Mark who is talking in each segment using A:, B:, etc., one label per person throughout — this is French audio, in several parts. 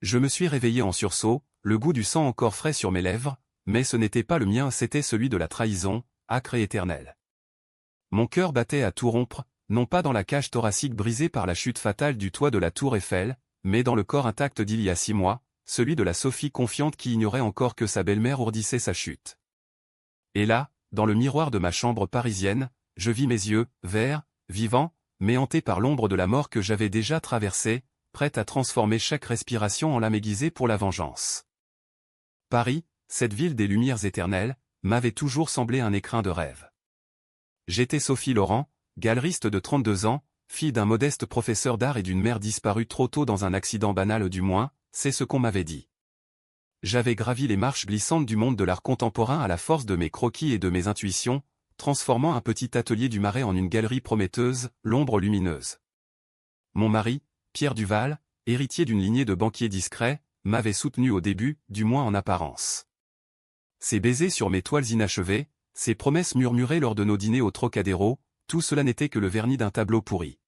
A: Je me suis réveillé en sursaut, le goût du sang encore frais sur mes lèvres, mais ce n'était pas le mien, c'était celui de la trahison, âcre et éternelle. Mon cœur battait à tout rompre, non pas dans la cage thoracique brisée par la chute fatale du toit de la tour Eiffel, mais dans le corps intact d'il y a 6 mois, celui de la Sophie confiante qui ignorait encore que sa belle-mère ourdissait sa chute. Et là, dans le miroir de ma chambre parisienne, je vis mes yeux, verts, vivants, mais hantés par l'ombre de la mort que j'avais déjà traversée, prête à transformer chaque respiration en lame aiguisée pour la vengeance. Paris, cette ville des lumières éternelles, m'avait toujours semblé un écrin de rêve. J'étais Sophie Laurent, galeriste de 32 ans, fille d'un modeste professeur d'art et d'une mère disparue trop tôt dans un accident banal du moins, c'est ce qu'on m'avait dit. J'avais gravi les marches glissantes du monde de l'art contemporain à la force de mes croquis et de mes intuitions, transformant un petit atelier du Marais en une galerie prometteuse, l'ombre lumineuse. Mon mari, Pierre Duval, héritier d'une lignée de banquiers discrets, m'avait soutenu au début, du moins en apparence. Ses baisers sur mes toiles inachevées, ses promesses murmurées lors de nos dîners au Trocadéro, tout cela n'était que le vernis d'un tableau pourri.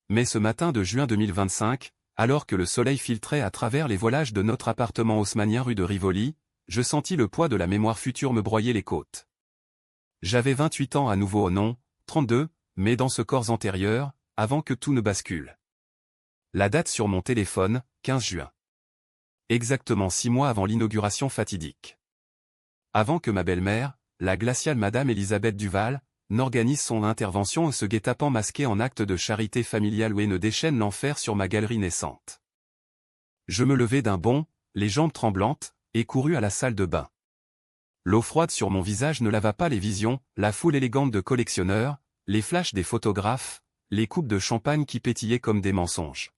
A: Mais ce matin de juin 2025, alors que le soleil filtrait à travers les voilages de notre appartement haussmannien rue de Rivoli, je sentis le poids de la mémoire future me broyer les côtes. J'avais 28 ans à nouveau, non, 32, mais dans ce corps antérieur, avant que tout ne bascule. La date sur mon téléphone, 15 juin. Exactement 6 mois avant l'inauguration fatidique. Avant que ma belle-mère, la glaciale Madame Elisabeth Duval, n'organise son intervention, ce guet-apens masqué en acte de charité familiale ou ne déchaîne l'enfer sur ma galerie naissante. Je me levai d'un bond, les jambes tremblantes, et courus à la salle de bain. L'eau froide sur mon visage ne lava pas les visions, la foule élégante de collectionneurs, les flashs des photographes, les coupes de champagne qui pétillaient comme des mensonges.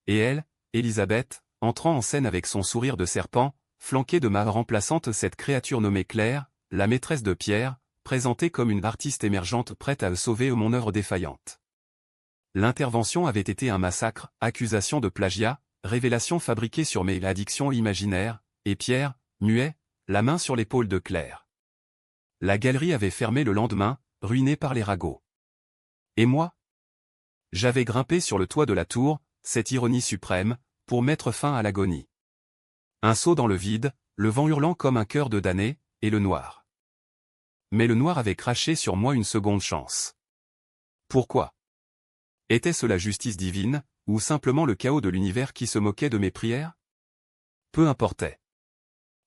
A: Et elle, Elisabeth, entrant en scène avec son sourire de serpent, flanquée de ma remplaçante, cette créature nommée Claire, la maîtresse de Pierre, présentée comme une artiste émergente prête à sauver mon œuvre défaillante. L'intervention avait été un massacre, accusation de plagiat, révélation fabriquée sur mes addictions imaginaires, et Pierre, muet, la main sur l'épaule de Claire. La galerie avait fermé le lendemain, ruinée par les ragots. Et moi? J'avais grimpé sur le toit de la tour, cette ironie suprême, pour mettre fin à l'agonie. Un saut dans le vide, le vent hurlant comme un cœur de damné, et le noir. Mais le noir avait craché sur moi une seconde chance. Pourquoi? Était-ce la justice divine, ou simplement le chaos de l'univers qui se moquait de mes prières? Peu importait.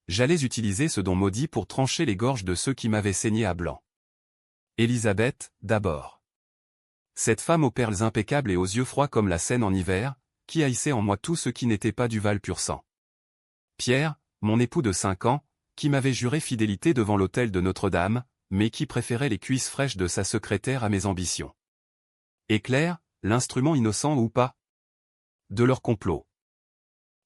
A: J'allais utiliser ce don maudit pour trancher les gorges de ceux qui m'avaient saigné à blanc. Elisabeth, d'abord. Cette femme aux perles impeccables et aux yeux froids comme la Seine en hiver, qui haïssait en moi tout ce qui n'était pas Duval pur sang. Pierre, mon époux de 5 ans, qui m'avait juré fidélité devant l'autel de Notre-Dame, mais qui préférait les cuisses fraîches de sa secrétaire à mes ambitions. Et Claire, l'instrument innocent ou pas de leur complot.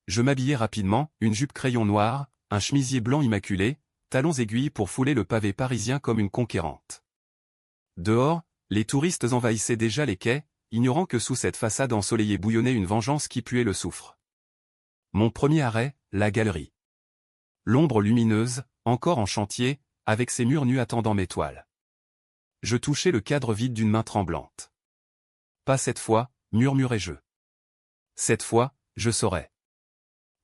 A: Je m'habillai rapidement, une jupe crayon noire, un chemisier blanc immaculé, talons aiguilles pour fouler le pavé parisien comme une conquérante. Dehors, les touristes envahissaient déjà les quais, ignorant que sous cette façade ensoleillée bouillonnait une vengeance qui puait le soufre. Mon premier arrêt, la galerie. L'ombre lumineuse, encore en chantier, avec ses murs nus attendant mes toiles. Je touchai le cadre vide d'une main tremblante. Pas cette fois, murmurai-je. Cette fois, je saurais.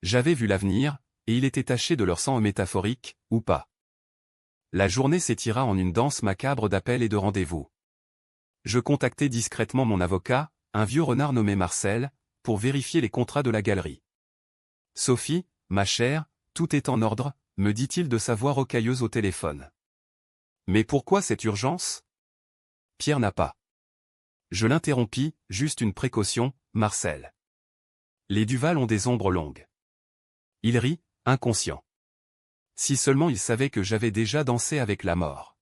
A: J'avais vu l'avenir, et il était taché de leur sang métaphorique, ou pas. La journée s'étira en une danse macabre d'appels et de rendez-vous. Je contactai discrètement mon avocat, un vieux renard nommé Marcel, pour vérifier les contrats de la galerie. Sophie, ma chère, tout est en ordre, me dit-il de sa voix rocailleuse au téléphone. Mais pourquoi cette urgence? Pierre n'a pas. Je l'interrompis, juste une précaution, Marcel. Les Duval ont des ombres longues. Il rit, inconscient. Si seulement il savait que j'avais déjà dansé avec la mort.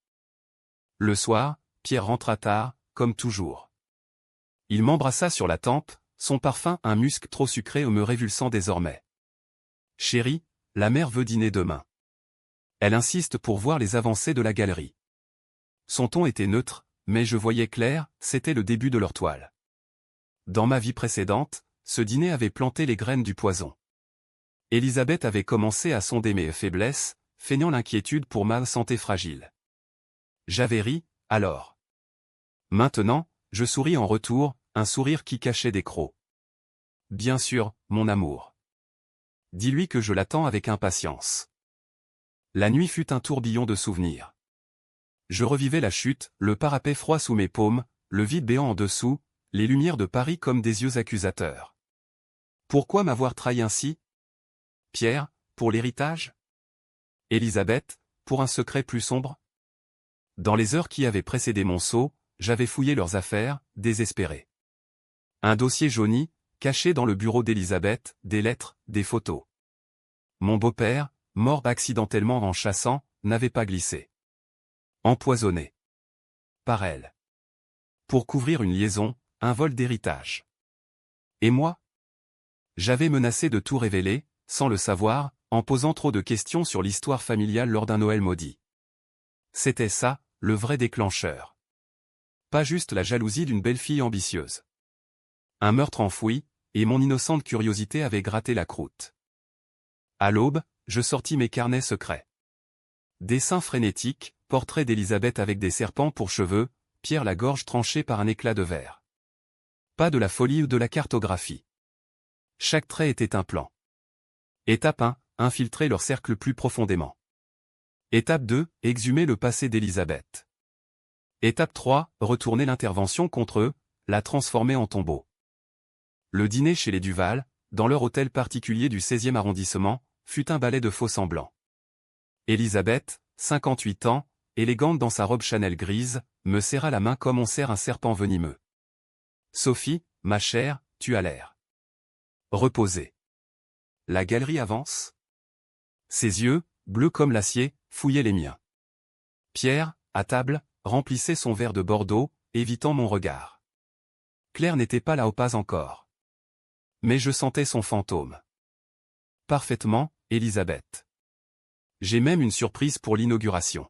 A: Le soir, Pierre rentra tard, comme toujours. Il m'embrassa sur la tempe, son parfum un musc trop sucré me révulsant désormais. Chérie, la mère veut dîner demain. Elle insiste pour voir les avancées de la galerie. Son ton était neutre, mais je voyais clair, c'était le début de leur toile. Dans ma vie précédente, ce dîner avait planté les graines du poison. Elisabeth avait commencé à sonder mes faiblesses, feignant l'inquiétude pour ma santé fragile. J'avais ri, alors. Maintenant, je souris en retour, un sourire qui cachait des crocs. Bien sûr, mon amour. Dis-lui que je l'attends avec impatience. La nuit fut un tourbillon de souvenirs. Je revivais la chute, le parapet froid sous mes paumes, le vide béant en dessous, les lumières de Paris comme des yeux accusateurs. Pourquoi m'avoir trahi ainsi? Pierre, pour l'héritage? Élisabeth, pour un secret plus sombre? Dans les heures qui avaient précédé mon saut, j'avais fouillé leurs affaires, désespéré. Un dossier jauni, caché dans le bureau d'Élisabeth, des lettres, des photos. Mon beau-père, mort accidentellement en chassant, n'avait pas glissé. Empoisonné. Par elle. Pour couvrir une liaison, un vol d'héritage. Et moi? J'avais menacé de tout révéler, sans le savoir, en posant trop de questions sur l'histoire familiale lors d'un Noël maudit. C'était ça, le vrai déclencheur. Pas juste la jalousie d'une belle fille ambitieuse. Un meurtre enfoui, et mon innocente curiosité avait gratté la croûte. À l'aube, je sortis mes carnets secrets. Dessin frénétique, portrait d'Élisabeth avec des serpents pour cheveux, Pierre la gorge tranchée par un éclat de verre. Pas de la folie ou de la cartographie. Chaque trait était un plan. Étape 1, infiltrer leur cercle plus profondément. Étape 2, exhumer le passé d'Élisabeth. Étape 3, retourner l'intervention contre eux, la transformer en tombeau. Le dîner chez les Duval, dans leur hôtel particulier du 16e arrondissement, fut un ballet de faux-semblants. Élisabeth, 58 ans, élégante dans sa robe Chanel grise, me serra la main comme on serre un serpent venimeux. Sophie, ma chère, tu as l'air reposée. La galerie avance. Ses yeux, bleus comme l'acier, fouillaient les miens. Pierre, à table, remplissait son verre de Bordeaux, évitant mon regard. Claire n'était pas là, pas encore. Mais je sentais son fantôme. Parfaitement, Élisabeth. J'ai même une surprise pour l'inauguration.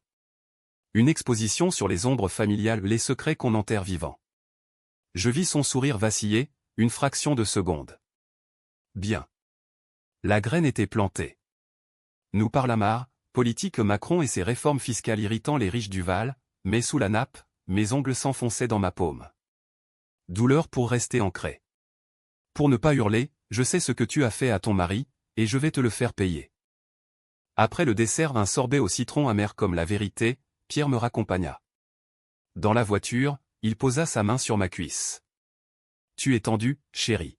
A: Une exposition sur les ombres familiales, les secrets qu'on enterre vivants. Je vis son sourire vaciller, une fraction de seconde. Bien. La graine était plantée. Nous parlâmes politique Macron et ses réformes fiscales irritant les riches du Val, mais sous la nappe, mes ongles s'enfonçaient dans ma paume. Douleur pour rester ancré. Pour ne pas hurler, je sais ce que tu as fait à ton mari, et je vais te le faire payer. Après le dessert, un sorbet au citron amer comme la vérité, Pierre me raccompagna. Dans la voiture, il posa sa main sur ma cuisse. Tu es tendue, chérie.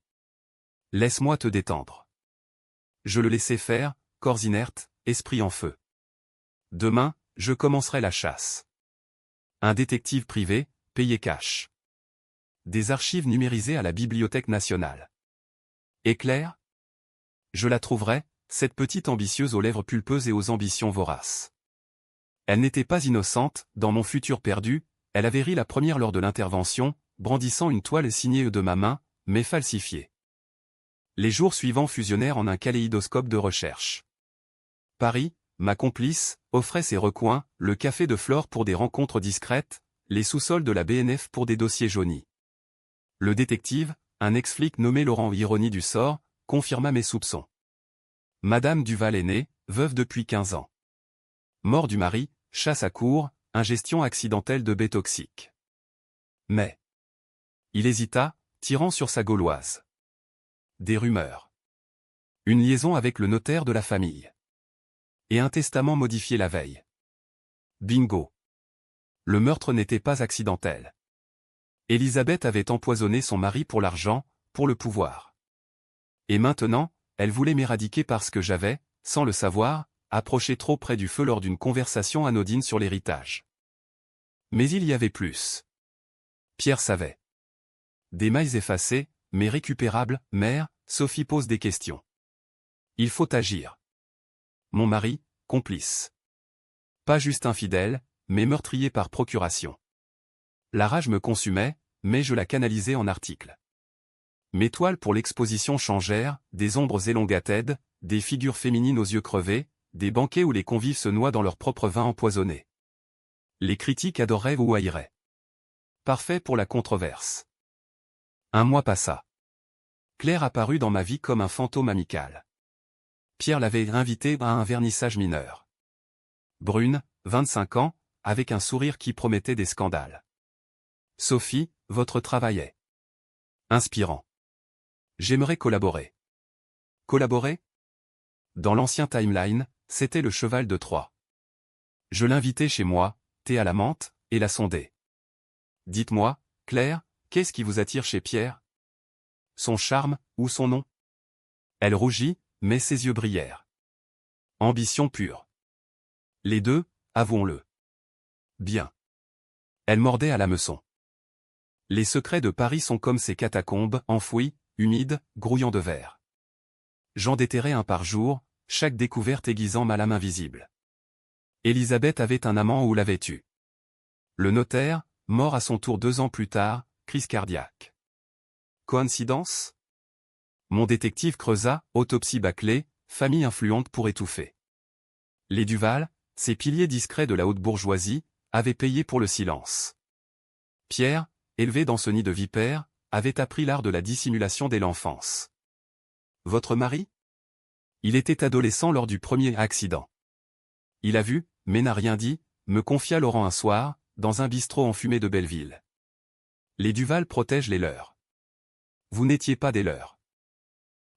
A: Laisse-moi te détendre. Je le laissai faire, corps inerte, esprit en feu. Demain, je commencerai la chasse. Un détective privé, payé cash. Des archives numérisées à la Bibliothèque nationale. Et Claire? Je la trouverai, cette petite ambitieuse aux lèvres pulpeuses et aux ambitions voraces. Elle n'était pas innocente, dans mon futur perdu, elle avait ri la première lors de l'intervention, brandissant une toile signée de ma main, mais falsifiée. Les jours suivants fusionnèrent en un kaléidoscope de recherche. Paris, ma complice, offrait ses recoins, le café de Flore pour des rencontres discrètes, les sous-sols de la BNF pour des dossiers jaunis. Le détective, un ex-flic nommé Laurent Ironie du sort, confirma mes soupçons. Madame Duval est née, veuve depuis 15 ans. Mort du mari, chasse à court, ingestion accidentelle de baies toxiques. Mais il hésita, tirant sur sa gauloise. Des rumeurs. Une liaison avec le notaire de la famille. Et un testament modifié la veille. Bingo. Le meurtre n'était pas accidentel. Élisabeth avait empoisonné son mari pour l'argent, pour le pouvoir. Et maintenant, elle voulait m'éradiquer parce que j'avais, sans le savoir, approché trop près du feu lors d'une conversation anodine sur l'héritage. Mais il y avait plus. Pierre savait. Des mailles effacées, mais récupérables, mère, Sophie pose des questions. Il faut agir. Mon mari, complice. Pas juste infidèle, mais meurtrier par procuration. La rage me consumait, mais je la canalisais en articles. Mes toiles pour l'exposition changèrent, des ombres élongatées, des figures féminines aux yeux crevés, des banquets où les convives se noient dans leur propre vin empoisonné. Les critiques adoraient ou haïraient. Parfait pour la controverse. Un mois passa. Claire apparut dans ma vie comme un fantôme amical. Pierre l'avait invitée à un vernissage mineur. Brune, 25 ans, avec un sourire qui promettait des scandales. Sophie, votre travail est inspirant. J'aimerais collaborer. Collaborer? Dans l'ancien timeline, c'était le cheval de Troie. Je l'invitais chez moi, thé à la menthe, et la sondais. Dites-moi, Claire, qu'est-ce qui vous attire chez Pierre? Son charme, ou son nom? Elle rougit, mais ses yeux brillèrent. Ambition pure. Les deux, avouons-le. Bien. Elle mordait à l'hameçon. Les secrets de Paris sont comme ces catacombes, enfouis, humides, grouillant de verre. J'en déterrais un par jour, chaque découverte aiguisant ma lame invisible. Élisabeth avait un amant ou l'avait tu. Le notaire, mort à son tour 2 ans plus tard, crise cardiaque. Coïncidence? Mon détective creusa, autopsie bâclée, famille influente pour étouffer. Les Duval, ces piliers discrets de la haute bourgeoisie, avaient payé pour le silence. Pierre, élevé dans ce nid de vipères, avait appris l'art de la dissimulation dès l'enfance. Votre mari? Il était adolescent lors du premier accident. Il a vu, mais n'a rien dit, me confia Laurent un soir, dans un bistrot enfumé de Belleville. Les Duval protègent les leurs. Vous n'étiez pas des leurs.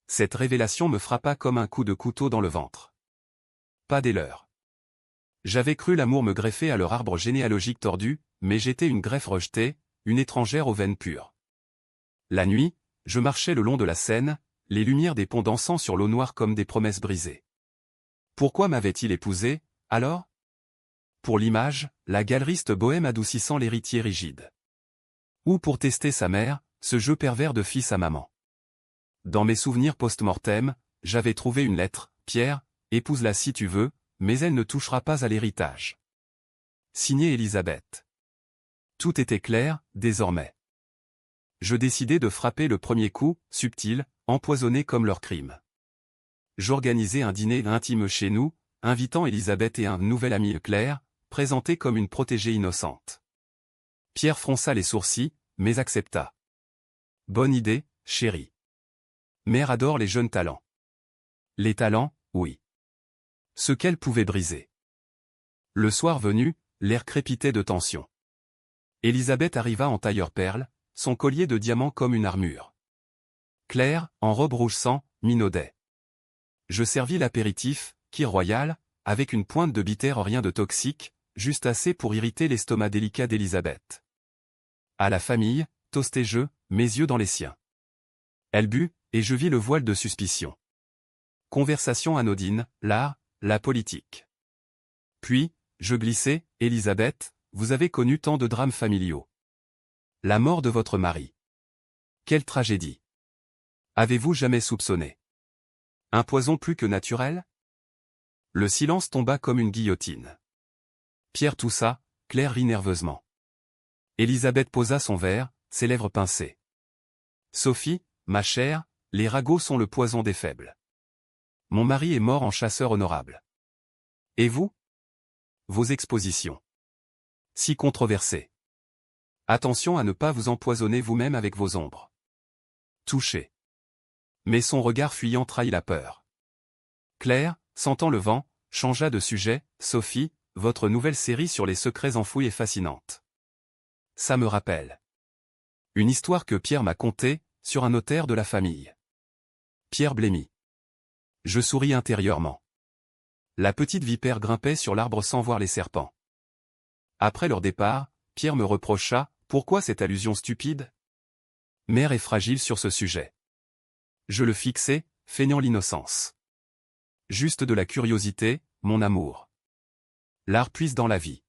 A: Cette révélation me frappa comme un coup de couteau dans le ventre. Pas des leurs. J'avais cru l'amour me greffer à leur arbre généalogique tordu, mais j'étais une greffe rejetée, une étrangère aux veines pures. La nuit, je marchais le long de la Seine, les lumières des ponts dansant sur l'eau noire comme des promesses brisées. Pourquoi m'avait-il épousé, alors? Pour l'image, la galeriste bohème adoucissant l'héritier rigide. Ou pour tester sa mère, ce jeu pervers de fils à maman. Dans mes souvenirs post-mortem, j'avais trouvé une lettre, Pierre, épouse-la si tu veux, mais elle ne touchera pas à l'héritage. Signé Élisabeth. Tout était clair, désormais. Je décidai de frapper le premier coup, subtil, empoisonné comme leur crime. J'organisai un dîner intime chez nous, invitant Élisabeth et un nouvel ami Claire, présenté comme une protégée innocente. Pierre fronça les sourcils, mais accepta. Bonne idée, chérie. Mère adore les jeunes talents. Les talents, oui. Ce qu'elle pouvait briser. Le soir venu, l'air crépitait de tension. Élisabeth arriva en tailleur-perle, son collier de diamants comme une armure. Claire, en robe rouge sang, minaudait. Je servis l'apéritif, qui royal, avec une pointe de bitter rien de toxique, juste assez pour irriter l'estomac délicat d'Élisabeth. À la famille, toasté je, mes yeux dans les siens. Elle but, et je vis le voile de suspicion. Conversation anodine, l'art, la politique. Puis, je glissai, Élisabeth, vous avez connu tant de drames familiaux. La mort de votre mari. Quelle tragédie. Avez-vous jamais soupçonné? Un poison plus que naturel? Le silence tomba comme une guillotine. Pierre toussa, Claire rit nerveusement. Élisabeth posa son verre, ses lèvres pincées. Sophie, ma chère, les ragots sont le poison des faibles. Mon mari est mort en chasseur honorable. Et vous? Vos expositions. Si controversées. Attention à ne pas vous empoisonner vous-même avec vos ombres. Touché. Mais son regard fuyant trahit la peur. Claire, sentant le vent, changea de sujet. Sophie, votre nouvelle série sur les secrets enfouis est fascinante. Ça me rappelle une histoire que Pierre m'a contée, sur un notaire de la famille. Pierre blêmit. Je souris intérieurement. La petite vipère grimpait sur l'arbre sans voir les serpents. Après leur départ, Pierre me reprocha, pourquoi cette allusion stupide? Mère est fragile sur ce sujet. Je le fixai, feignant l'innocence. Juste de la curiosité, mon amour. L'art puise dans la vie.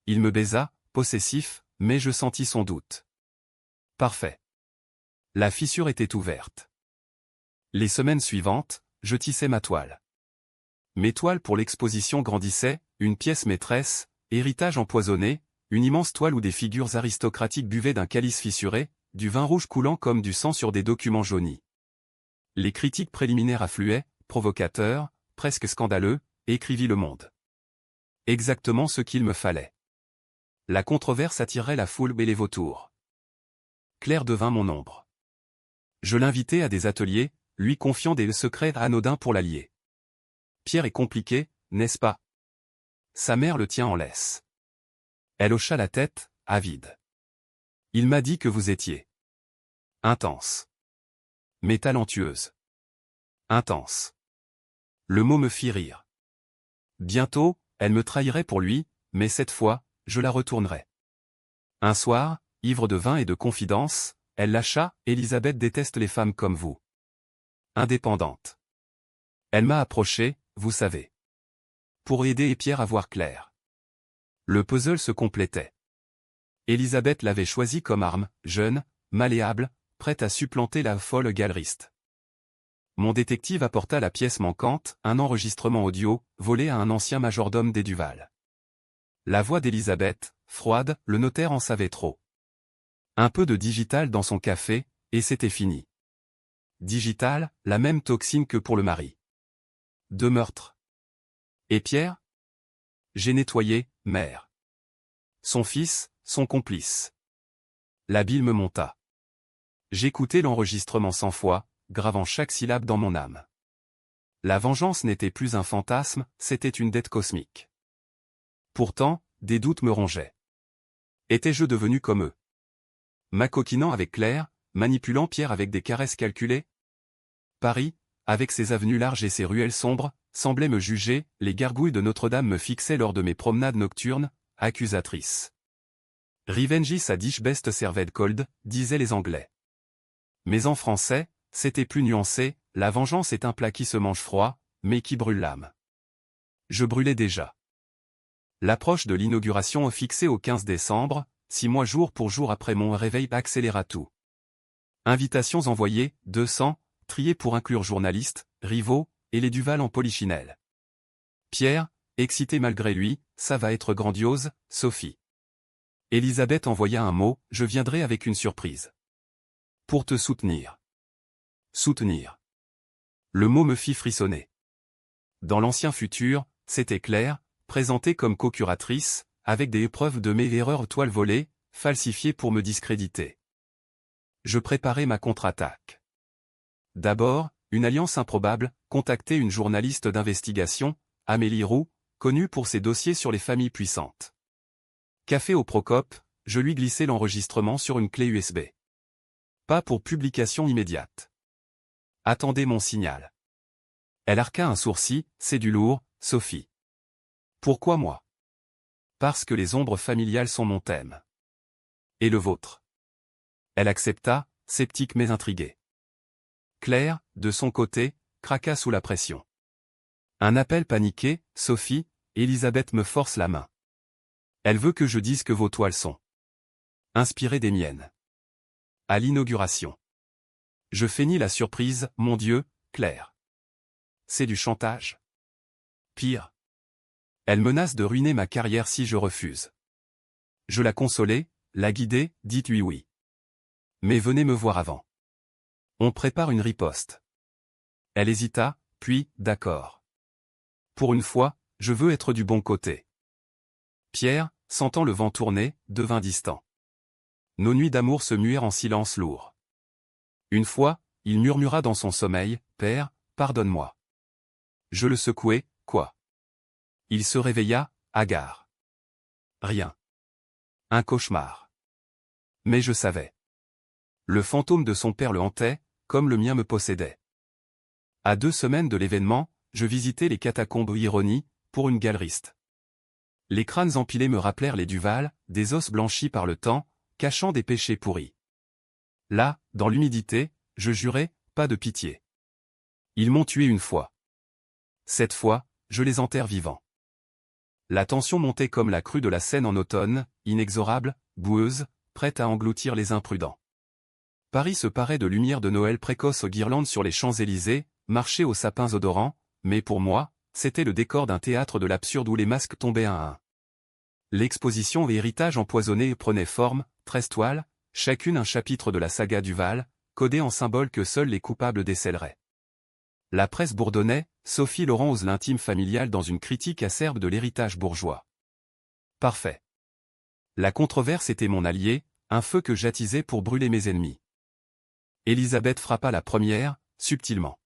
A: Il me baisa, possessif, mais je sentis son doute. Parfait. La fissure était ouverte. Les semaines suivantes, je tissais ma toile. Mes toiles pour l'exposition grandissaient, une pièce maîtresse, héritage empoisonné, une immense toile où des figures aristocratiques buvaient d'un calice fissuré, du vin rouge coulant comme du sang sur des documents jaunis. Les critiques préliminaires affluaient, provocateurs, presque scandaleux, écrivit Le Monde. Exactement ce qu'il me fallait. La controverse attirait la foule et les vautours. Claire devint mon ombre. Je l'invitai à des ateliers, lui confiant des secrets anodins pour l'allier. Pierre est compliqué, n'est-ce pas? Sa mère le tient en laisse. Elle hocha la tête, avide. Il m'a dit que vous étiez intense. Mais talentueuse. Intense. Le mot me fit rire. Bientôt, elle me trahirait pour lui, mais cette fois, je la retournerais. Un soir, ivre de vin et de confidences, elle lâcha « Elisabeth déteste les femmes comme vous. Indépendante. » Elle m'a approché, vous savez. Pour aider Pierre à voir clair. Le puzzle se complétait. Elisabeth l'avait choisi comme arme, jeune, malléable, prête à supplanter la folle galeriste. Mon détective apporta la pièce manquante, un enregistrement audio, volé à un ancien majordome des Duval. La voix d'Elisabeth, froide, le notaire en savait trop. Un peu de digital dans son café, et c'était fini. Digital, la même toxine que pour le mari. 2 meurtres. Et Pierre? J'ai nettoyé, mère. Son fils, son complice. La bile me monta. J'écoutais l'enregistrement 100 fois, gravant chaque syllabe dans mon âme. La vengeance n'était plus un fantasme, c'était une dette cosmique. Pourtant, des doutes me rongeaient. Étais-je devenu comme eux? M'acoquinant avec Claire, manipulant Pierre avec des caresses calculées? Paris, avec ses avenues larges et ses ruelles sombres, semblait me juger, les gargouilles de Notre-Dame me fixaient lors de mes promenades nocturnes, accusatrices. Revenge is a dish best served cold, disaient les Anglais. Mais en français, c'était plus nuancé, la vengeance est un plat qui se mange froid, mais qui brûle l'âme. Je brûlais déjà. L'approche de l'inauguration fixée au 15 décembre, 6 mois jour pour jour après mon réveil accéléra tout. Invitations envoyées, 200, triées pour inclure journalistes, rivaux, et les Duval en polichinelle. Pierre, excité malgré lui, ça va être grandiose, Sophie. Elisabeth envoya un mot, je viendrai avec une surprise. Pour te soutenir. Soutenir. Le mot me fit frissonner. Dans l'ancien futur, c'était Claire, présentée comme co-curatrice, avec des épreuves de mes erreurs toile volée, falsifiées pour me discréditer. Je préparais ma contre-attaque. D'abord, une alliance improbable, contacter une journaliste d'investigation, Amélie Roux, connue pour ses dossiers sur les familles puissantes. Café au Procope, je lui glissai l'enregistrement sur une clé USB. Pas pour publication immédiate. Attendez mon signal. Elle arqua un sourcil, c'est du lourd, Sophie. Pourquoi moi? Parce que les ombres familiales sont mon thème. Et le vôtre. Elle accepta, sceptique mais intriguée. Claire, de son côté, craqua sous la pression. Un appel paniqué, Sophie, Elisabeth me force la main. Elle veut que je dise que vos toiles sont inspirées des miennes. À l'inauguration. Je feignis la surprise, mon Dieu, Claire. C'est du chantage. Pire. Elle menace de ruiner ma carrière si je refuse. Je la consolai, la guidai, dites oui oui. Mais venez me voir avant. On prépare une riposte. Elle hésita, puis, d'accord. Pour une fois, je veux être du bon côté. Pierre, sentant le vent tourner, devint distant. Nos nuits d'amour se muèrent en silence lourd. Une fois, il murmura dans son sommeil, « Père, pardonne-moi. » Je le secouai, « Quoi ?» Il se réveilla, hagard. Rien. Un cauchemar. Mais je savais. Le fantôme de son père le hantait, comme le mien me possédait. À 2 semaines de l'événement, je visitais les catacombes Ironie, pour une galeriste. Les crânes empilés me rappelèrent les Duval, des os blanchis par le temps, cachant des péchés pourris. Là, dans l'humidité, je jurais, pas de pitié. Ils m'ont tué une fois. Cette fois, je les enterre vivants. La tension montait comme la crue de la Seine en automne, inexorable, boueuse, prête à engloutir les imprudents. Paris se parait de lumière de Noël précoce aux guirlandes sur les Champs-Élysées, marchait aux sapins odorants, mais pour moi, c'était le décor d'un théâtre de l'absurde où les masques tombaient un à un. L'exposition et héritage empoisonné prenait forme, 13 toiles, chacune un chapitre de la saga Duval, codé en symboles que seuls les coupables décèleraient. La presse bourdonnait, Sophie Laurent ose l'intime familial dans une critique acerbe de l'héritage bourgeois. Parfait. La controverse était mon allié, un feu que j'attisais pour brûler mes ennemis. Elisabeth frappa la première, subtilement.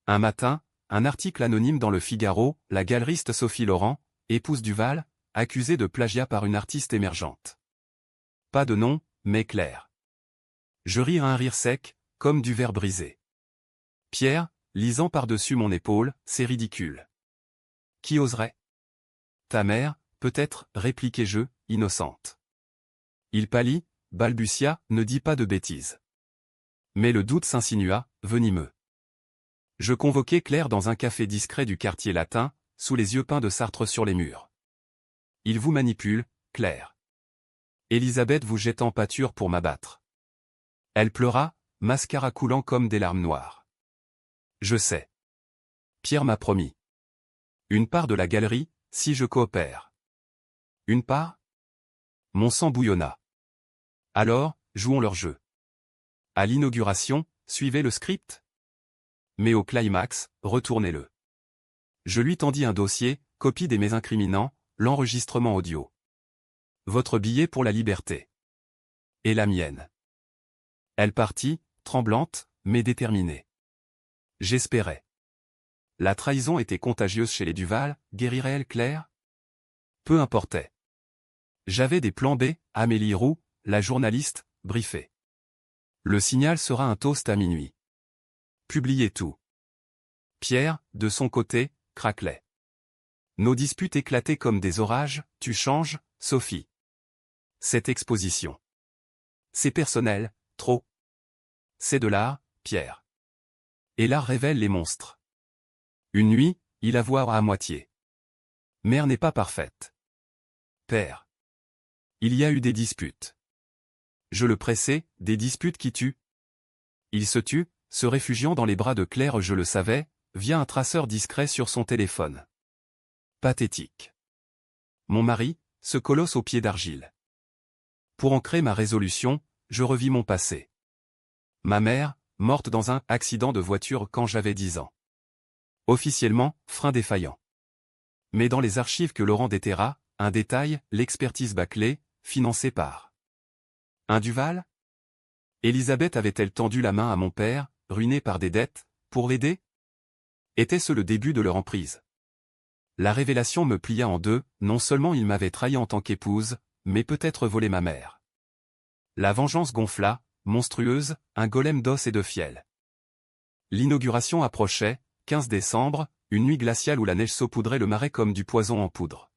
A: Un matin, un article anonyme dans le Figaro, la galeriste Sophie Laurent, épouse Duval, accusée de plagiat par une artiste émergente. Pas de nom, mais clair. Je ris un rire sec, comme du verre brisé. Pierre, lisant par-dessus mon épaule, c'est ridicule. Qui oserait? Ta mère, peut-être, répliquai-je, innocente. Il pâlit, balbutia, ne dis pas de bêtises. Mais le doute s'insinua, venimeux. Je convoquai Claire dans un café discret du quartier latin, sous les yeux peints de Sartre sur les murs. Il vous manipule, Claire. Élisabeth vous jette en pâture pour m'abattre. Elle pleura, mascara coulant comme des larmes noires. Je sais. Pierre m'a promis. Une part de la galerie, si je coopère. Une part? Mon sang bouillonna. Alors, jouons leur jeu. À l'inauguration, suivez le script? Mais au climax, retournez-le. Je lui tendis un dossier, copie des mets incriminants, l'enregistrement audio. Votre billet pour la liberté. Et la mienne. Elle partit, tremblante, mais déterminée. J'espérais. La trahison était contagieuse chez les Duval, guérirait-elle Claire? Peu importait. J'avais des plans B, Amélie Roux, la journaliste, briefée. Le signal sera un toast à minuit. Publiez tout. Pierre, de son côté, craquelait. Nos disputes éclataient comme des orages, tu changes, Sophie. Cette exposition. C'est personnel, trop. C'est de l'art, Pierre. Et l'art révèle les monstres. Une nuit, il a voir à moitié. Mère n'est pas parfaite. Père. Il y a eu des disputes. Je le pressais, des disputes qui tuent. Il se tut, se réfugiant dans les bras de Claire, je le savais, via un traceur discret sur son téléphone. Pathétique. Mon mari, ce colosse aux pieds d'argile. Pour ancrer ma résolution, je revis mon passé. Ma mère, morte dans un accident de voiture quand j'avais 10 ans. Officiellement, frein défaillant. Mais dans les archives que Laurent déterra, un détail, l'expertise bâclée, financée par un Duval? Élisabeth avait-elle tendu la main à mon père, ruiné par des dettes, pour l'aider? Était-ce le début de leur emprise? La révélation me plia en deux, non seulement il m'avait trahi en tant qu'épouse, mais peut-être volé ma mère. La vengeance gonfla, monstrueuse, un golem d'os et de fiel. L'inauguration approchait, 15 décembre, une nuit glaciale où la neige saupoudrait le marais comme du poison en poudre.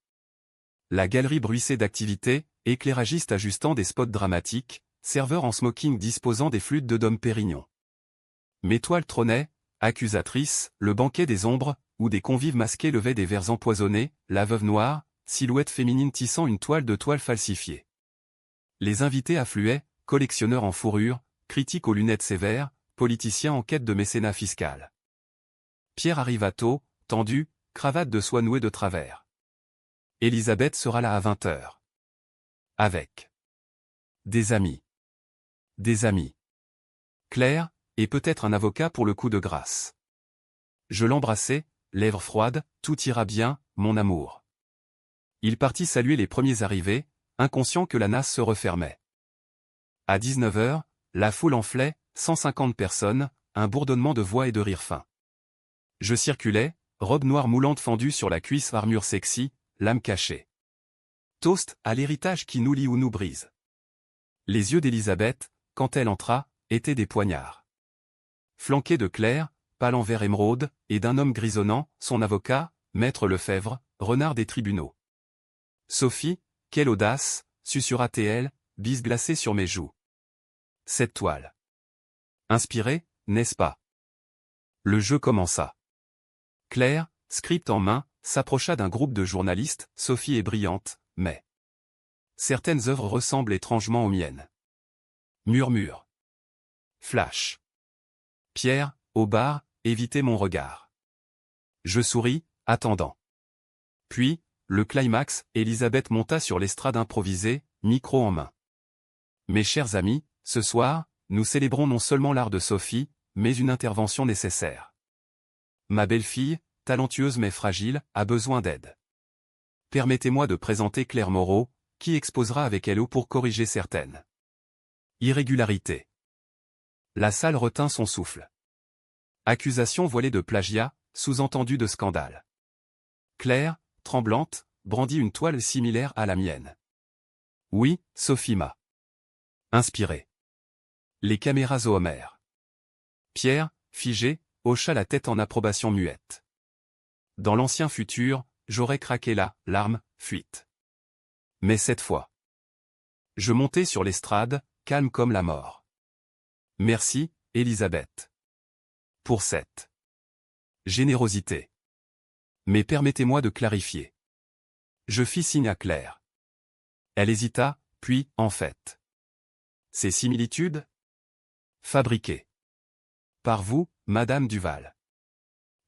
A: La galerie bruissait d'activité, éclairagistes ajustant des spots dramatiques, serveurs en smoking disposant des flûtes de Dom Pérignon. Mes toiles trônaient, accusatrices, le banquet des ombres, où des convives masqués levaient des verres empoisonnés, la veuve noire, silhouette féminine tissant une toile de toile falsifiée. Les invités affluaient, collectionneurs en fourrure, critiques aux lunettes sévères, politiciens en quête de mécénat fiscal. Pierre arriva tôt, tendu, cravate de soie nouée de travers. Élisabeth sera là à 20h. Avec des amis. Des amis. Claire, et peut-être un avocat pour le coup de grâce. Je l'embrassai, lèvres froides, tout ira bien, mon amour. Il partit saluer les premiers arrivés, inconscient que la nasse se refermait. À 19h, la foule enflait, 150 personnes, un bourdonnement de voix et de rires fins. Je circulais, robe noire moulante fendue sur la cuisse, armure sexy, l'âme cachée. Toast à l'héritage qui nous lie ou nous brise. Les yeux d'Élisabeth, quand elle entra, étaient des poignards. Flanqués de Claire, pâle en vert émeraude, et d'un homme grisonnant, son avocat, maître Lefebvre, renard des tribunaux. Sophie, quelle audace, susurra-t-elle, bise glacée sur mes joues. Cette toile. Inspirée, n'est-ce pas? Le jeu commença. Claire, script en main, s'approcha d'un groupe de journalistes, Sophie est brillante, mais certaines œuvres ressemblent étrangement aux miennes. Murmure. Flash. Pierre, au bar, évitez mon regard. Je souris, attendant. Puis, le climax, Élisabeth monta sur l'estrade improvisée, micro en main. Mes chers amis, ce soir, nous célébrons non seulement l'art de Sophie, mais une intervention nécessaire. Ma belle-fille, talentueuse mais fragile, a besoin d'aide. Permettez-moi de présenter Claire Moreau, qui exposera avec elle pour corriger certaines irrégularités. La salle retint son souffle. Accusation voilée de plagiat, sous-entendu de scandale. Claire, tremblante, brandit une toile similaire à la mienne. Oui, Sophie m'a inspiré. Les caméras au Homer. Pierre, figé, hocha la tête en approbation muette. Dans l'ancien futur, j'aurais craqué là, larmes, fuite. Mais cette fois. Je montai sur l'estrade, calme comme la mort. Merci, Elisabeth. Pour cette générosité. Mais permettez-moi de clarifier. Je fis signe à Claire. Elle hésita, puis, en fait. Ces similitudes? Fabriquées. Par vous, Madame Duval.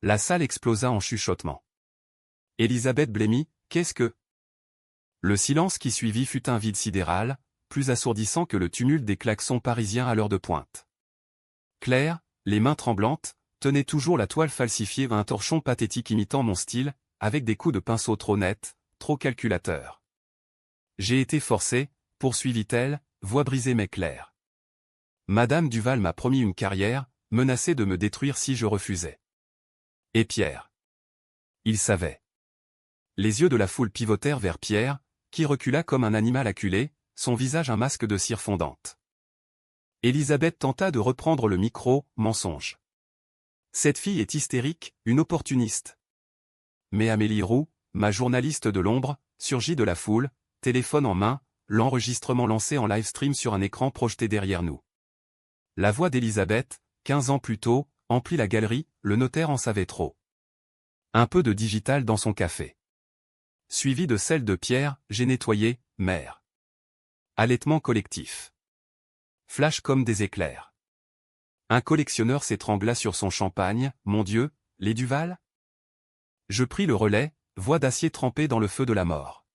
A: La salle explosa en chuchotements. Elisabeth blêmit, qu'est-ce que... Le silence qui suivit fut un vide sidéral, plus assourdissant que le tumulte des klaxons parisiens à l'heure de pointe. Claire, les mains tremblantes, tenait toujours la toile falsifiée à un torchon pathétique imitant mon style, avec des coups de pinceau trop nets, trop calculateurs. J'ai été forcée, poursuivit-elle, voix brisée mais claire. Madame Duval m'a promis une carrière, menacée de me détruire si je refusais. Et Pierre. Il savait. Les yeux de la foule pivotèrent vers Pierre, qui recula comme un animal acculé, son visage un masque de cire fondante. Elisabeth tenta de reprendre le micro, mensonge. Cette fille est hystérique, une opportuniste. Mais Amélie Roux, ma journaliste de l'ombre, surgit de la foule, téléphone en main, l'enregistrement lancé en live stream sur un écran projeté derrière nous. La voix d'Elisabeth, 15 ans plus tôt, emplit la galerie, le notaire en savait trop. Un peu de digital dans son café. Suivi de celle de Pierre, j'ai nettoyé, mère. Allaitement collectif. Flash comme des éclairs. Un collectionneur s'étrangla sur son champagne, mon Dieu, les Duval? Je pris le relais, voix d'acier trempée dans le feu de la mort.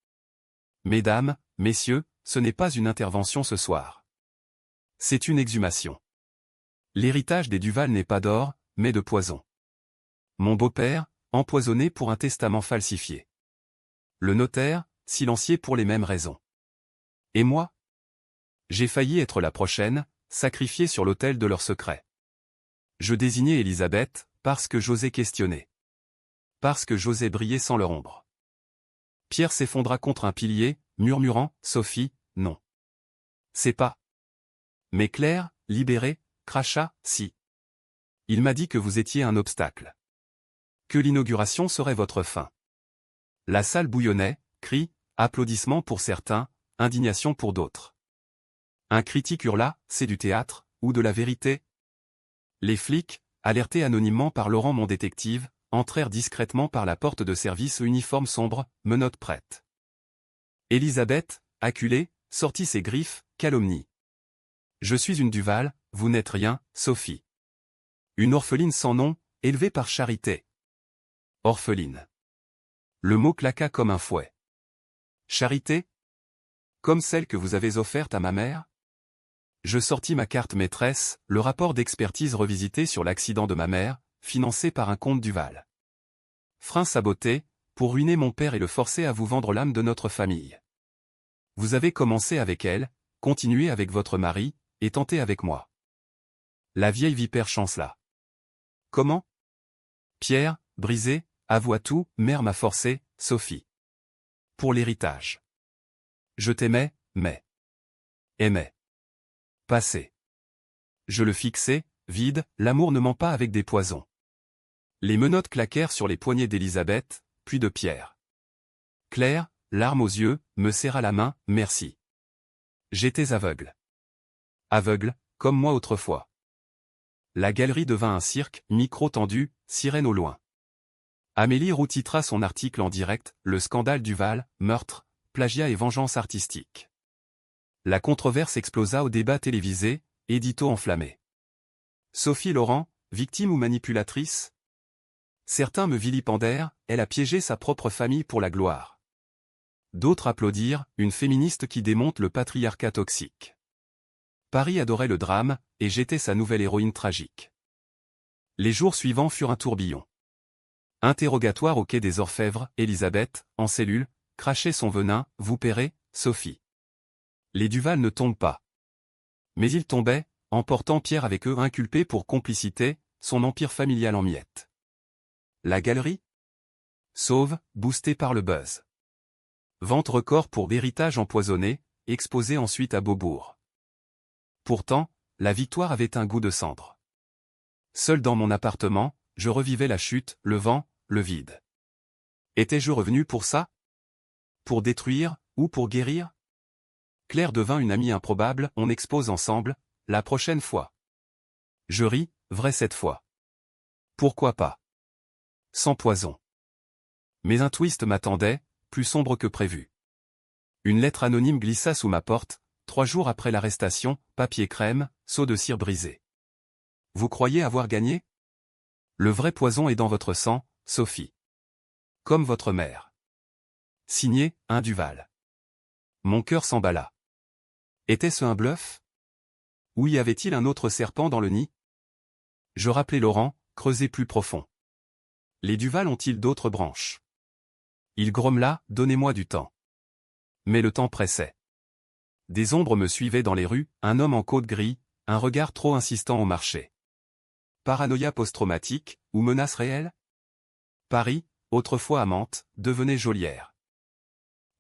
A: Mesdames, messieurs, ce n'est pas une intervention ce soir. C'est une exhumation. L'héritage des Duval n'est pas d'or, mais de poison. Mon beau-père, empoisonné pour un testament falsifié. Le notaire, silencié pour les mêmes raisons. Et moi? J'ai failli être la prochaine, sacrifiée sur l'autel de leur secret. Je désignai Elisabeth, parce que j'osais questionner. Parce que j'osais briller sans leur ombre. Pierre s'effondra contre un pilier, murmurant, Sophie, non. C'est pas. Mais Claire, libérée, cracha, si. Il m'a dit que vous étiez un obstacle. Que l'inauguration serait votre fin. La salle bouillonnait, cris, applaudissements pour certains, indignation pour d'autres. Un critique hurla, c'est du théâtre, ou de la vérité? Les flics, alertés anonymement par Laurent mon détective, entrèrent discrètement par la porte de service uniforme sombre, menottes prêtes. Elisabeth, acculée, sortit ses griffes, calomnie. Je suis une Duval, vous n'êtes rien, Sophie. Une orpheline sans nom, élevée par charité. Orpheline. Le mot claqua comme un fouet. Charité? Comme celle que vous avez offerte à ma mère? Je sortis ma carte maîtresse, le rapport d'expertise revisité sur l'accident de ma mère, financé par un compte Duval. Frein saboté, pour ruiner mon père et le forcer à vous vendre l'âme de notre famille. Vous avez commencé avec elle, continué avec votre mari, et tenté avec moi. La vieille vipère chancela. Comment? Pierre, brisé, avoua tout, mère m'a forcé, Sophie. Pour l'héritage. Je t'aimais, mais... Aimais. Passé. Je le fixais, vide, l'amour ne ment pas avec des poisons. Les menottes claquèrent sur les poignets d'Elisabeth, puis de Pierre. Claire, larmes aux yeux, me serra la main, merci. J'étais aveugle. Aveugle, comme moi autrefois. La galerie devint un cirque, micro tendu, sirène au loin. Amélie Roux titra son article en direct, le scandale Duval, meurtre, plagiat et vengeance artistique. La controverse explosa au débat télévisé, édito enflammé. Sophie Laurent, victime ou manipulatrice? Certains me vilipendèrent, elle a piégé sa propre famille pour la gloire. D'autres applaudirent, une féministe qui démonte le patriarcat toxique. Paris adorait le drame, et j'étais sa nouvelle héroïne tragique. Les jours suivants furent un tourbillon. Interrogatoire au quai des Orfèvres, Elisabeth, en cellule, crachait son venin, vous paierez, Sophie. Les Duval ne tombent pas. Mais ils tombaient, emportant Pierre avec eux inculpé pour complicité, son empire familial en miettes. La galerie? Sauve, boostée par le buzz. Vente record pour héritage empoisonné, exposé ensuite à Beaubourg. Pourtant, la victoire avait un goût de cendre. Seul dans mon appartement, je revivais la chute, le vent, le vide. Étais-je revenu pour ça? Pour détruire, ou pour guérir? Claire devint une amie improbable, on expose ensemble, la prochaine fois. Je ris, vrai cette fois. Pourquoi pas? Sans poison. Mais un twist m'attendait, plus sombre que prévu. Une lettre anonyme glissa sous ma porte, 3 jours après l'arrestation, papier crème, seau de cire brisé. Vous croyez avoir gagné? Le vrai poison est dans votre sang, Sophie. Comme votre mère. Signé, un Duval. Mon cœur s'emballa. Était-ce un bluff? Ou y avait-il un autre serpent dans le nid? Je rappelai Laurent, creusé plus profond. Les Duval ont-ils d'autres branches? Il grommela, donnez-moi du temps. Mais le temps pressait. Des ombres me suivaient dans les rues, un homme en côte gris, un regard trop insistant au marché. Paranoïa post-traumatique, ou menace réelle? Paris, autrefois amante, devenait geôlière.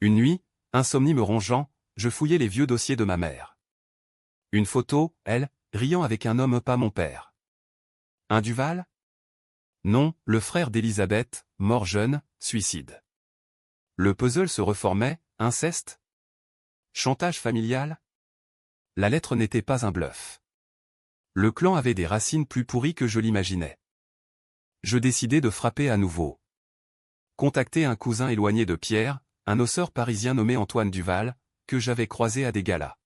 A: Une nuit, insomnie me rongeant, je fouillais les vieux dossiers de ma mère. Une photo, elle, riant avec un homme pas mon père. Un Duval? Non, le frère d'Elisabeth, mort jeune, suicide. Le puzzle se reformait, inceste? Chantage familial? La lettre n'était pas un bluff. Le clan avait des racines plus pourries que je l'imaginais. Je décidai de frapper à nouveau. Contacter un cousin éloigné de Pierre, un osseur parisien nommé Antoine Duval, que j'avais croisé à des galas.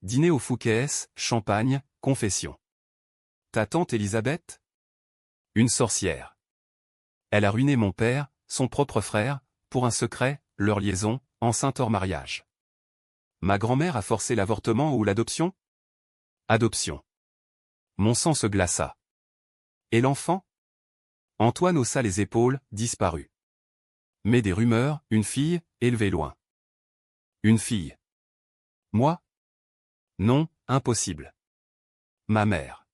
A: Dîner au Fouquet's, champagne, confession. Ta tante Elisabeth? Une sorcière. Elle a ruiné mon père, son propre frère, pour un secret, leur liaison, enceinte hors mariage. Ma grand-mère a forcé l'avortement ou l'adoption? Adoption. Mon sang se glaça. Et l'enfant? Antoine haussa les épaules, disparut. Mais des rumeurs, une fille, élevée loin. Une fille. Moi? Non, impossible. Ma mère.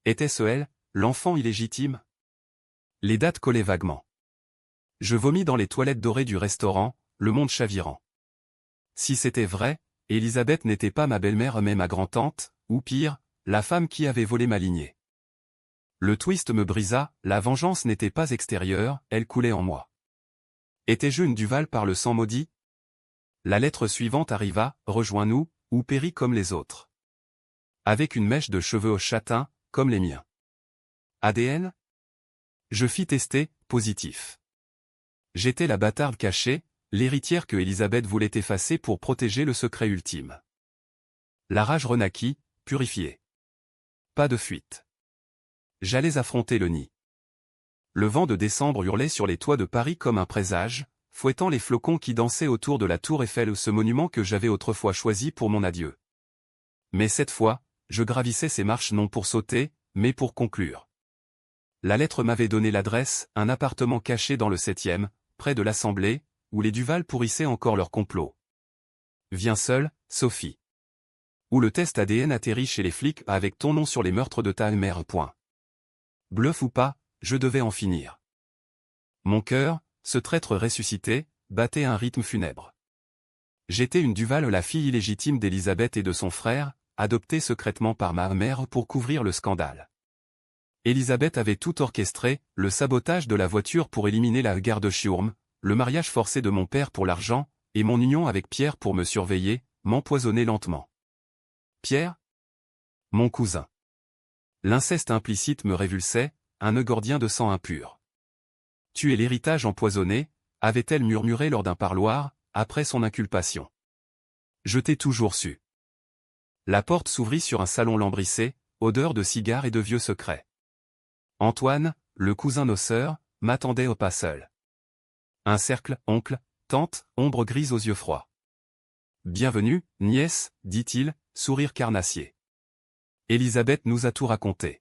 A: Était-ce elle, l'enfant illégitime? Les dates collaient vaguement. Je vomis dans les toilettes dorées du restaurant, le monde chavirant. Si c'était vrai, Elisabeth n'était pas ma belle-mère mais ma grand-tante, ou pire, la femme qui avait volé ma lignée. Le twist me brisa, la vengeance n'était pas extérieure, elle coulait en moi. Étais-je une Duval par le sang maudit? La lettre suivante arriva, rejoins-nous, ou péris comme les autres. Avec une mèche de cheveux au châtain, comme les miens. ADN? Je fis tester, positif. J'étais la bâtarde cachée, l'héritière que Elisabeth voulait effacer pour protéger le secret ultime. La rage renaquit, purifiée. Pas de fuite. J'allais affronter le nid. Le vent de décembre hurlait sur les toits de Paris comme un présage, fouettant les flocons qui dansaient autour de la tour Eiffel, ce monument que j'avais autrefois choisi pour mon adieu. Mais cette fois, je gravissais ces marches non pour sauter, mais pour conclure. La lettre m'avait donné l'adresse, un appartement caché dans le 7e, près de l'Assemblée, où les Duval pourrissaient encore leur complot. Viens seule, Sophie. Où le test ADN atterrit chez les flics avec ton nom sur les meurtres de ta mère. Bluff ou pas, je devais en finir. Mon cœur, ce traître ressuscité, battait un rythme funèbre. J'étais une Duval, la fille illégitime d'Elisabeth et de son frère, adoptée secrètement par ma mère pour couvrir le scandale. Elisabeth avait tout orchestré, le sabotage de la voiture pour éliminer la garde Schurm, le mariage forcé de mon père pour l'argent, et mon union avec Pierre pour me surveiller, m'empoisonner lentement. Pierre? Mon cousin. L'inceste implicite me révulsait, un eugordien de sang impur. Tuer l'héritage empoisonné, avait-elle murmuré lors d'un parloir, après son inculpation. Je t'ai toujours su. La porte s'ouvrit sur un salon lambrissé, odeur de cigares et de vieux secrets. Antoine, le cousin noceur, m'attendait au pas seul. Un cercle, oncle, tante, ombre grise aux yeux froids. Bienvenue, nièce, dit-il, sourire carnassier. Elisabeth nous a tout raconté.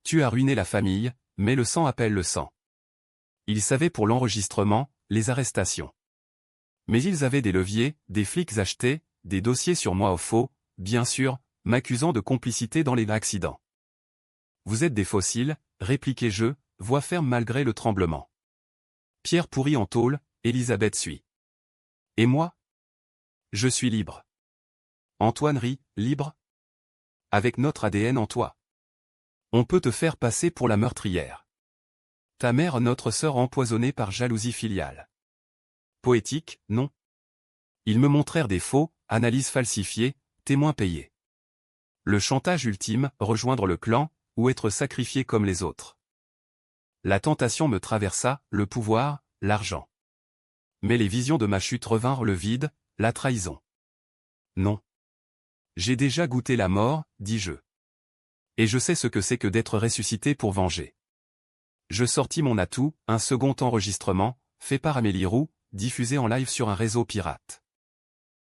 A: Tu as ruiné la famille, mais le sang appelle le sang. Ils savaient pour l'enregistrement, les arrestations. Mais ils avaient des leviers, des flics achetés, des dossiers sur moi au faux, bien sûr, m'accusant de complicité dans les accidents. Vous êtes des fossiles, répliquai-je, voix ferme malgré le tremblement. Pierre pourrit en tôle, Elisabeth suit. Et moi? Je suis libre. Antoine rit, libre? Avec notre ADN en toi. On peut te faire passer pour la meurtrière. Ta mère, notre sœur empoisonnée par jalousie filiale. Poétique, non? Ils me montrèrent des faux, analyses falsifiées, témoins payés. Le chantage ultime, rejoindre le clan, ou être sacrifié comme les autres. La tentation me traversa, le pouvoir, l'argent. Mais les visions de ma chute revinrent le vide, la trahison. Non. J'ai déjà goûté la mort, dis-je. Et je sais ce que c'est que d'être ressuscité pour venger. Je sortis mon atout, un second enregistrement, fait par Amélie Roux, diffusé en live sur un réseau pirate.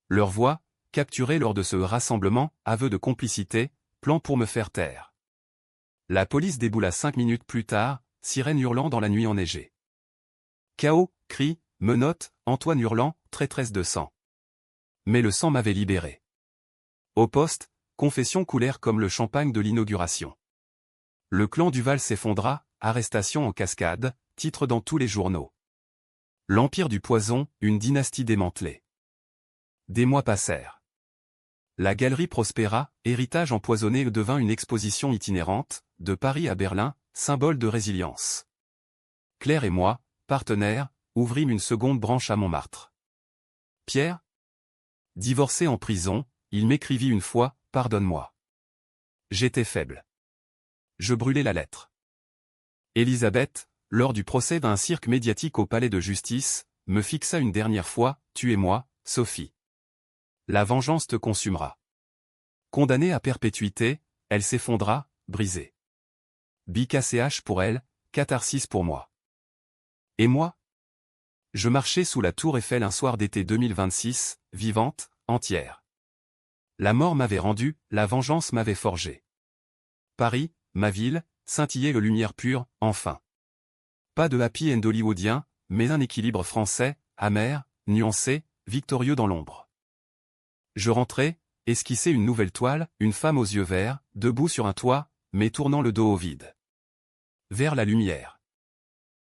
A: Leur voix, capturée lors de ce rassemblement, aveu de complicité, plan pour me faire taire. La police déboula 5 minutes plus tard, sirène hurlant dans la nuit enneigée. Chaos, cris, menottes, Antoine hurlant, traîtresse de sang. Mais le sang m'avait libéré. Au poste, confessions coulèrent comme le champagne de l'inauguration. Le clan Duval s'effondra, arrestation en cascade, titre dans tous les journaux. L'empire du poison, une dynastie démantelée. Des mois passèrent. La galerie prospéra, héritage empoisonné devint une exposition itinérante, de Paris à Berlin, symbole de résilience. Claire et moi, partenaires, ouvrîmes une seconde branche à Montmartre. Pierre? Divorcé en prison, il m'écrivit une fois, « Pardonne-moi. J'étais faible. » Je brûlai la lettre. Elisabeth, lors du procès d'un cirque médiatique au palais de justice, me fixa une dernière fois, « Tu et moi, Sophie. La vengeance te consumera. » Condamnée à perpétuité, elle s'effondra, brisée. BKCH pour elle, catharsis pour moi. Et moi? Je marchais sous la tour Eiffel un soir d'été 2026, vivante, entière. La mort m'avait rendu, la vengeance m'avait forgé. Paris, ma ville, scintillait de lumière pure, enfin. Pas de happy end hollywoodien, mais un équilibre français, amer, nuancé, victorieux dans l'ombre. Je rentrais, esquissais une nouvelle toile, une femme aux yeux verts, debout sur un toit, mais tournant le dos au vide. Vers la lumière.